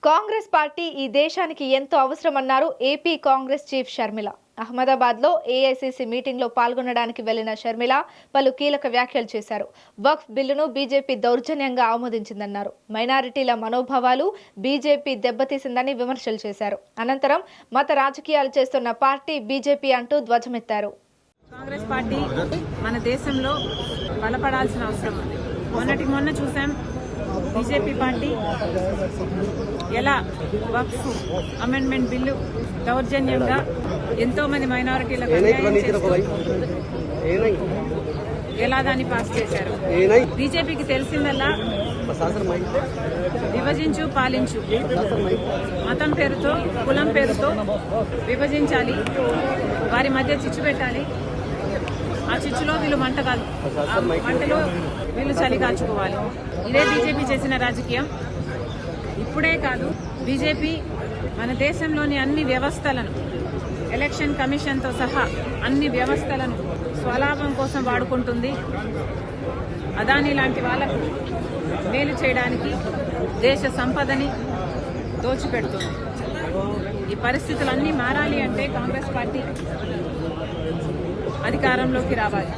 Congress party ఈ దేశానికి ఎంతో అవసరమన్నారు ఏపీ కాంగ్రెస్ చీఫ్ షర్మిల. అహ్మదాబాద్లో ఏఐసీసీ మీటింగ్లో పాల్గొనడానికి వెళ్లిన షర్మిల పలు కీలక వ్యాఖ్యలు చేశారు. వక్ఫ్ బిల్లును బీజేపీ దౌర్జన్యంగా ఆమోదించిందన్నారు. మైనారిటీల మనోభావాలు బీజేపీ దెబ్బతీసిందని విమర్శలు చేశారు. అనంతరం మత రాజకీయాలు చేస్తున్న పార్టీ బీజేపీ అంటూ ధ్వజమెత్తారు. కాంగ్రెస్ పార్టీ మన దేశంలో బలపడాల్సిన అవసరం ఉంది. మొన్న చూసాం బీజేపీ పార్టీ ఎలా వక్ఫ్ అమెండ్మెంట్ బిల్లు దౌర్జన్యంగా ఎంతో మంది మైనారిటీలకు ఎలా దాన్ని పాస్ చేశారు. బీజేపీకి తెలిసిందల్లా విభజించు పాలించు, మతం పేరుతో కులం పేరుతో విభజించాలి, వారి మధ్య చిచ్చు పెట్టాలి. ఆ చిచ్చులో వీళ్ళు మంట కాదు, ఆ మంటలో వీళ్ళు చలి కాచుకోవాలి. ఇదే బీజేపీ చేసిన రాజకీయం. ఇప్పుడే కాదు, బీజేపీ మన దేశంలోని అన్ని వ్యవస్థలను, ఎలక్షన్ కమిషన్తో సహా అన్ని వ్యవస్థలను స్వలాభం కోసం వాడుకుంటుంది. అదానీ లాంటి వాళ్లకు మేలు చేయడానికి దేశ సంపదని దోచిపెడుతుంది. ఈ పరిస్థితులన్నీ మారాలి అంటే కాంగ్రెస్ పార్టీ అధికారంలోకి రావాలి.